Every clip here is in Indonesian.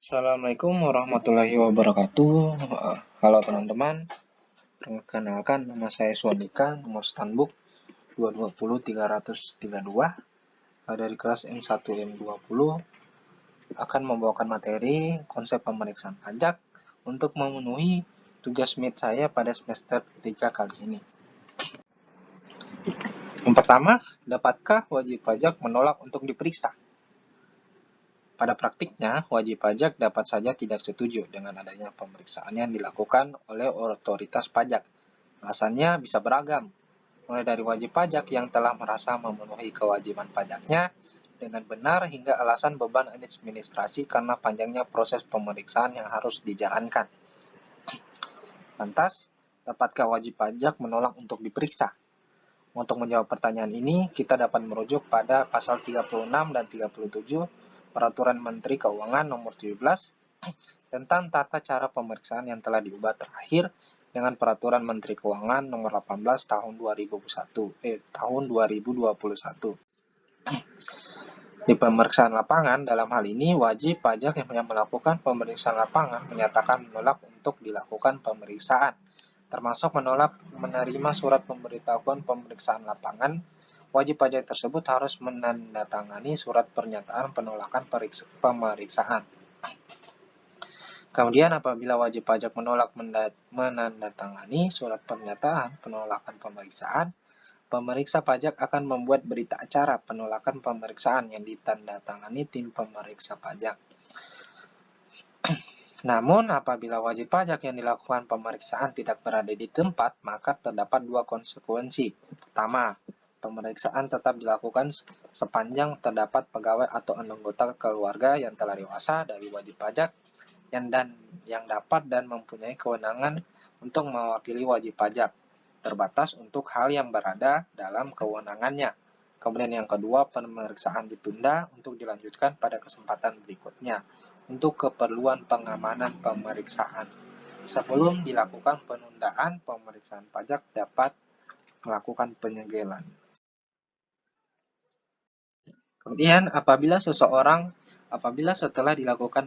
Assalamualaikum warahmatullahi wabarakatuh. Halo teman-teman, perkenalkan nama saya Suandika, nomor standbook 220-332 dari kelas M1 M20 akan membawakan materi konsep pemeriksaan pajak untuk memenuhi tugas MIT saya pada semester 3 kali ini. Yang pertama, dapatkah wajib pajak menolak untuk diperiksa? Pada praktiknya, wajib pajak dapat saja tidak setuju dengan adanya pemeriksaan yang dilakukan oleh otoritas pajak. Alasannya bisa beragam, mulai dari wajib pajak yang telah merasa memenuhi kewajiban pajaknya dengan benar hingga alasan beban administrasi karena panjangnya proses pemeriksaan yang harus dijalankan. Lantas, dapatkah wajib pajak menolak untuk diperiksa? Untuk menjawab pertanyaan ini, kita dapat merujuk pada pasal 36 dan 37 Peraturan Menteri Keuangan Nomor 17 tentang tata cara pemeriksaan yang telah diubah terakhir dengan Peraturan Menteri Keuangan Nomor 18 tahun 2021. Di pemeriksaan lapangan, dalam hal ini wajib pajak yang melakukan pemeriksaan lapangan menyatakan menolak untuk dilakukan pemeriksaan, termasuk menolak menerima surat pemberitahuan pemeriksaan lapangan. Wajib pajak tersebut harus menandatangani surat pernyataan penolakan pemeriksaan. Kemudian apabila wajib pajak menolak menandatangani surat pernyataan penolakan pemeriksaan, pemeriksa pajak akan membuat berita acara penolakan pemeriksaan yang ditandatangani tim pemeriksa pajak. Namun, apabila wajib pajak yang dilakukan pemeriksaan tidak berada di tempat, maka terdapat dua konsekuensi. Pertama, pemeriksaan tetap dilakukan sepanjang terdapat pegawai atau anggota keluarga yang telah dewasa dari wajib pajak yang dapat dan mempunyai kewenangan untuk mewakili wajib pajak, terbatas untuk hal yang berada dalam kewenangannya. Kemudian yang kedua, pemeriksaan ditunda untuk dilanjutkan pada kesempatan berikutnya untuk keperluan pengamanan pemeriksaan. Sebelum dilakukan penundaan, pemeriksaan pajak dapat melakukan penyegelan. Kemudian apabila setelah dilakukan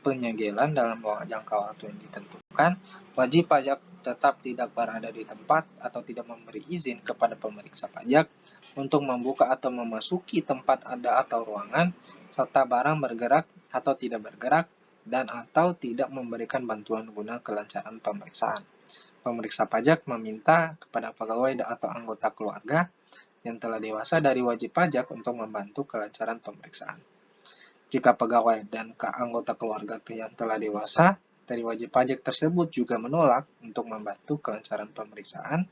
penyegelan dalam jangka waktu yang ditentukan, wajib pajak tetap tidak berada di tempat atau tidak memberi izin kepada pemeriksa pajak untuk membuka atau memasuki tempat ada atau ruangan, serta barang bergerak atau tidak bergerak, dan atau tidak memberikan bantuan guna kelancaran pemeriksaan. Pemeriksa pajak meminta kepada pegawai atau anggota keluarga yang telah dewasa dari wajib pajak untuk membantu kelancaran pemeriksaan. Jika pegawai dan anggota keluarga yang telah dewasa dari wajib pajak tersebut juga menolak untuk membantu kelancaran pemeriksaan,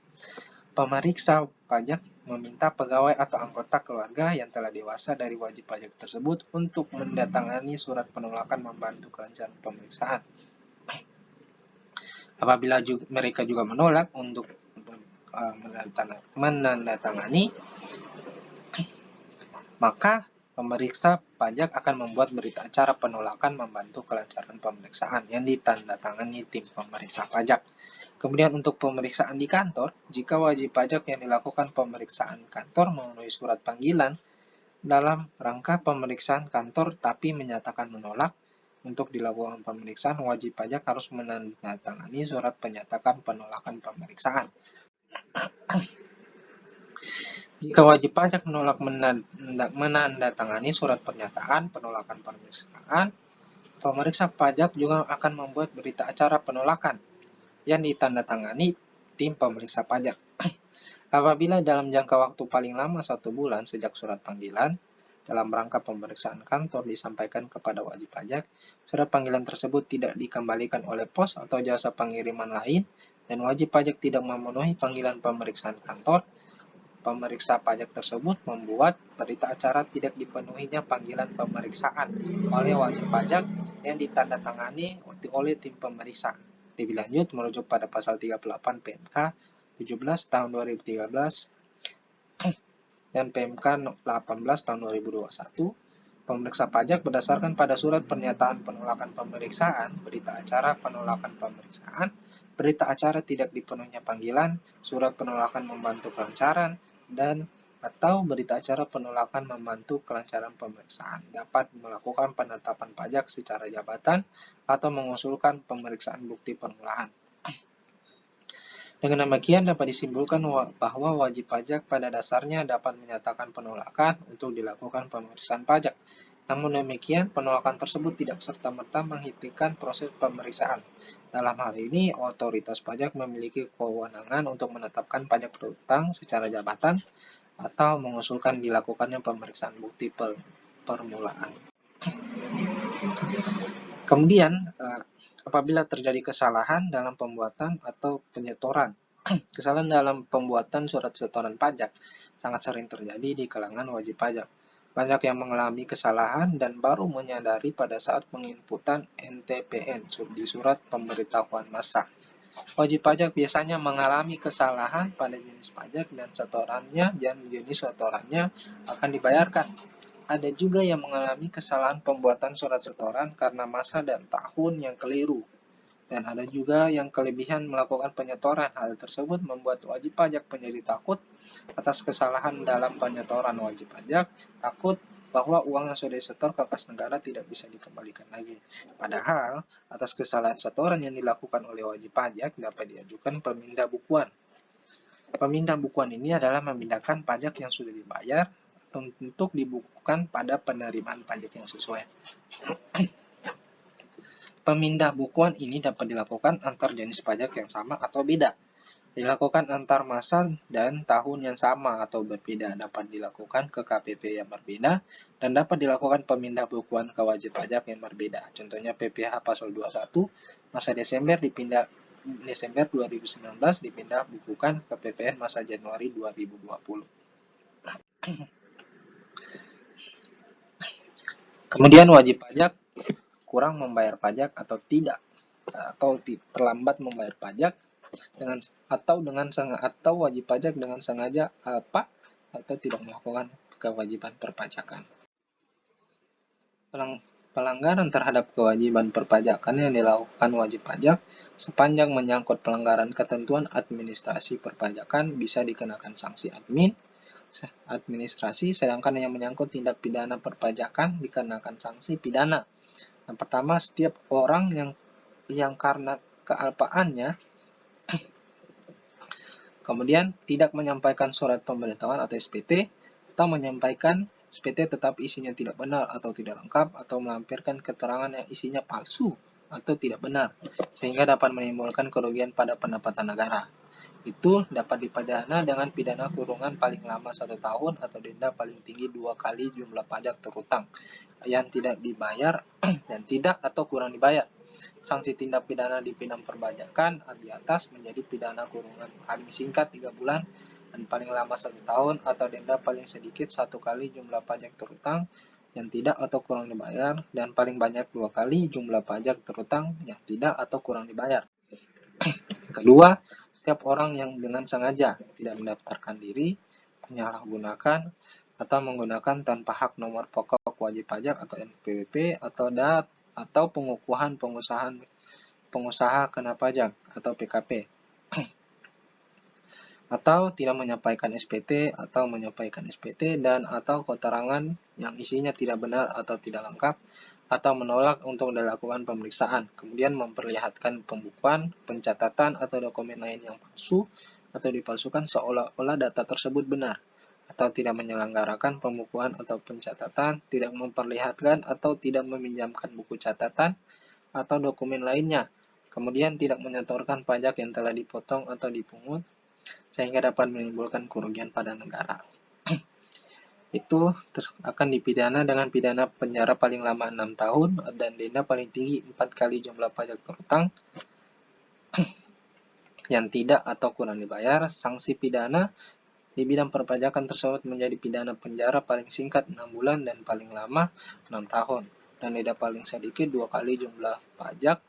pemeriksa pajak meminta pegawai atau anggota keluarga yang telah dewasa dari wajib pajak tersebut untuk mendatangani surat penolakan membantu kelancaran pemeriksaan. Apabila mereka juga menolak untuk menandatangani, maka pemeriksa pajak akan membuat berita acara penolakan membantu kelancaran pemeriksaan yang ditandatangani tim pemeriksa pajak. Kemudian untuk pemeriksaan di kantor, jika wajib pajak yang dilakukan pemeriksaan kantor memenuhi surat panggilan dalam rangka pemeriksaan kantor tapi menyatakan menolak untuk dilakukan pemeriksaan, wajib pajak harus menandatangani surat penyatakan penolakan pemeriksaan. Jika wajib pajak menolak menandatangani surat pernyataan penolakan pemeriksaan, pemeriksa pajak juga akan membuat berita acara penolakan yang ditandatangani tim pemeriksa pajak. Apabila dalam jangka waktu paling lama 1 bulan sejak surat panggilan dalam rangka pemeriksaan kantor disampaikan kepada wajib pajak, surat panggilan tersebut tidak dikembalikan oleh pos atau jasa pengiriman lain, dan wajib pajak tidak memenuhi panggilan pemeriksaan kantor, pemeriksa pajak tersebut membuat berita acara tidak dipenuhinya panggilan pemeriksaan oleh wajib pajak yang ditandatangani oleh tim pemeriksa. Lebih lanjut merujuk pada pasal 38 PMK 17 tahun 2013 dan PMK 18 tahun 2021, pemeriksa pajak berdasarkan pada surat pernyataan penolakan pemeriksaan, berita acara penolakan pemeriksaan, berita acara tidak dipenuhinya panggilan, surat penolakan membantu kelancaran, dan atau berita acara penolakan membantu kelancaran pemeriksaan, dapat melakukan penetapan pajak secara jabatan, atau mengusulkan pemeriksaan bukti permulaan. Dengan demikian dapat disimpulkan bahwa wajib pajak pada dasarnya dapat menyatakan penolakan untuk dilakukan pemeriksaan pajak. Namun demikian, penolakan tersebut tidak serta-merta menghentikan proses pemeriksaan. Dalam hal ini, otoritas pajak memiliki kewenangan untuk menetapkan pajak berhutang secara jabatan atau mengusulkan dilakukannya pemeriksaan bukti permulaan. Kemudian, apabila terjadi kesalahan dalam pembuatan atau penyetoran, kesalahan dalam pembuatan surat setoran pajak sangat sering terjadi di kalangan wajib pajak. Banyak yang mengalami kesalahan dan baru menyadari pada saat penginputan NTPN di surat pemberitahuan massa. Wajib pajak biasanya mengalami kesalahan pada jenis pajak dan jenis setorannya akan dibayarkan. Ada juga yang mengalami kesalahan pembuatan surat setoran karena masa dan tahun yang keliru. Dan ada juga yang kelebihan melakukan penyetoran. Hal tersebut membuat wajib pajak menjadi takut atas kesalahan dalam penyetoran wajib pajak, takut bahwa uang yang sudah disetor ke kas negara tidak bisa dikembalikan lagi. Padahal, atas kesalahan setoran yang dilakukan oleh wajib pajak dapat diajukan pemindah bukuan. Pemindah bukuan ini adalah memindahkan pajak yang sudah dibayar untuk dibukukan pada penerimaan pajak yang sesuai. Pemindah bukuan ini dapat dilakukan antar jenis pajak yang sama atau beda. Dilakukan antar masa dan tahun yang sama atau berbeda, dapat dilakukan ke KPP yang berbeda, dan dapat dilakukan pemindah bukuan ke wajib pajak yang berbeda. Contohnya PPh pasal 21, masa Desember 2019 dipindah bukukan ke PPN masa Januari 2020. Kemudian wajib pajak kurang membayar pajak atau terlambat membayar pajak atau wajib pajak dengan sengaja lupa atau tidak melakukan kewajiban perpajakan. Pelanggaran terhadap kewajiban perpajakan yang dilakukan wajib pajak sepanjang menyangkut pelanggaran ketentuan administrasi perpajakan bisa dikenakan sanksi administrasi, sedangkan yang menyangkut tindak pidana perpajakan dikenakan sanksi pidana. Yang pertama, setiap orang yang karena kealpaannya kemudian tidak menyampaikan surat pemberitahuan atau SPT, atau menyampaikan SPT tetapi isinya tidak benar atau tidak lengkap, atau melampirkan keterangan yang isinya palsu atau tidak benar, sehingga dapat menimbulkan kerugian pada pendapatan negara. Itu dapat dipidana dengan pidana kurungan paling lama 1 tahun atau denda paling tinggi 2 kali jumlah pajak terhutang yang tidak dibayar dan tidak atau kurang dibayar. Sanksi tindak pidana di bidang perpajakan di atas menjadi pidana kurungan paling singkat 3 bulan dan paling lama 1 tahun atau denda paling sedikit 1 kali jumlah pajak terhutang yang tidak atau kurang dibayar dan paling banyak 2 kali jumlah pajak terhutang yang tidak atau kurang dibayar. Kedua, setiap orang yang dengan sengaja tidak mendaftarkan diri, menyalahgunakan atau menggunakan tanpa hak nomor pokok wajib pajak atau NPWP atau pengukuhan pengusaha kena pajak atau PKP, atau tidak menyampaikan SPT atau menyampaikan SPT dan atau keterangan yang isinya tidak benar atau tidak lengkap, atau menolak untuk dilakukan pemeriksaan, kemudian memperlihatkan pembukuan, pencatatan atau dokumen lain yang palsu atau dipalsukan seolah-olah data tersebut benar, atau tidak menyelenggarakan pembukuan atau pencatatan, tidak memperlihatkan atau tidak meminjamkan buku catatan atau dokumen lainnya, kemudian tidak menyetorkan pajak yang telah dipotong atau dipungut, sehingga dapat menimbulkan kerugian pada negara. Itu akan dipidana dengan pidana penjara paling lama 6 tahun dan denda paling tinggi 4 kali jumlah pajak terhutang yang tidak atau kurang dibayar. Sanksi pidana di bidang perpajakan tersebut menjadi pidana penjara paling singkat 6 bulan dan paling lama 6 tahun dan denda paling sedikit 2 kali jumlah pajak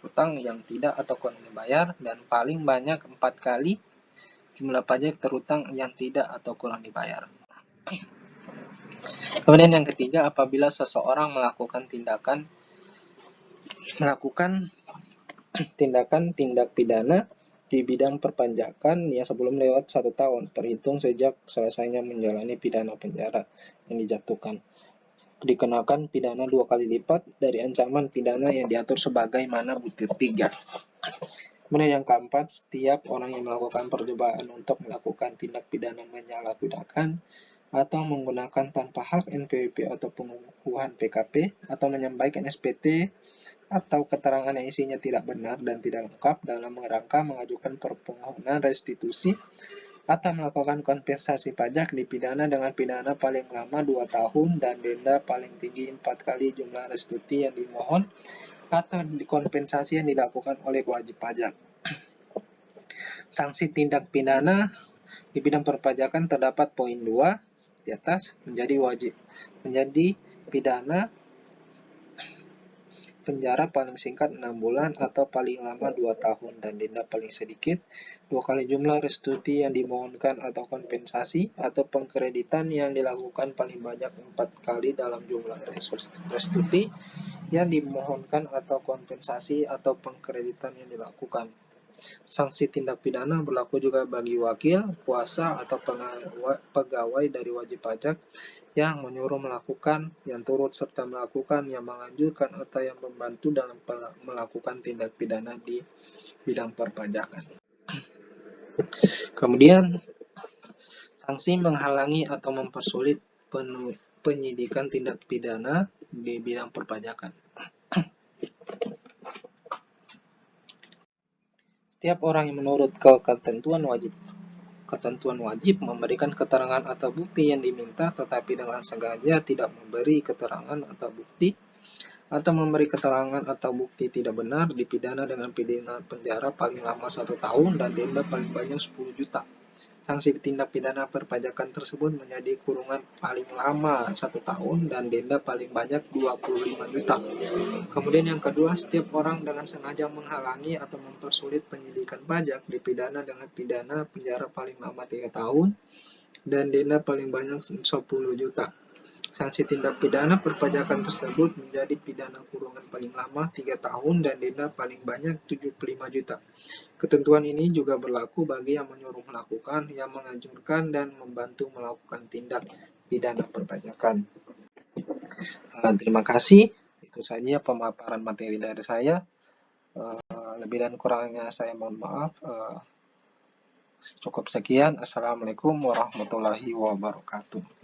terhutang yang tidak atau kurang dibayar dan paling banyak 4 kali jumlah pajak terhutang yang tidak atau kurang dibayar. Kemudian yang ketiga, apabila seseorang melakukan tindak pidana di bidang perpajakan ya sebelum lewat 1 tahun terhitung sejak selesainya menjalani pidana penjara yang dijatuhkan. Dikenakan pidana 2 kali lipat dari ancaman pidana yang diatur sebagaimana butir 3. Kemudian yang keempat, setiap orang yang melakukan percobaan untuk melakukan tindak pidana menyalahgunakan atau menggunakan tanpa hak NPWP atau pengukuhan PKP atau menyampaikan SPT atau keterangan yang isinya tidak benar dan tidak lengkap dalam rangka mengajukan permohonan restitusi atau melakukan kompensasi pajak dipidana dengan pidana paling lama 2 tahun dan denda paling tinggi 4 kali jumlah restitusi yang dimohon atau kompensasi yang dilakukan oleh wajib pajak. Sanksi tindak pidana di bidang perpajakan terdapat poin 2 di atas menjadi pidana penjara paling singkat 6 bulan atau paling lama 2 tahun dan denda paling sedikit 2 kali jumlah restitusi yang dimohonkan atau kompensasi atau pengkreditan yang dilakukan paling banyak 4 kali dalam jumlah restitusi yang dimohonkan atau kompensasi atau pengkreditan yang dilakukan. Sanksi tindak pidana berlaku juga bagi wakil, kuasa, atau pegawai dari wajib pajak yang menyuruh melakukan, yang turut serta melakukan, yang menganjurkan, atau yang membantu dalam melakukan tindak pidana di bidang perpajakan. Kemudian, sanksi menghalangi atau mempersulit penyidikan tindak pidana di bidang perpajakan. Setiap orang yang menurut ketentuan wajib memberikan keterangan atau bukti yang diminta tetapi dengan sengaja tidak memberi keterangan atau bukti atau memberi keterangan atau bukti tidak benar dipidana dengan pidana penjara paling lama 1 tahun dan denda paling banyak 10 juta. Sanksi tindak pidana perpajakan tersebut menjadi kurungan paling lama 1 tahun dan denda paling banyak 25 juta. Kemudian yang kedua, setiap orang dengan sengaja menghalangi atau mempersulit penyidikan pajak dipidana dengan pidana penjara paling lama 3 tahun dan denda paling banyak 10 juta. Sanksi tindak pidana perpajakan tersebut menjadi pidana kurungan paling lama 3 tahun dan denda paling banyak 75 juta. Ketentuan ini juga berlaku bagi yang menyuruh melakukan, yang menganjurkan, dan membantu melakukan tindak pidana perpajakan. Terima kasih. Itu saja pemaparan materi dari saya. Lebih dan kurangnya saya mohon maaf. Cukup sekian. Assalamualaikum warahmatullahi wabarakatuh.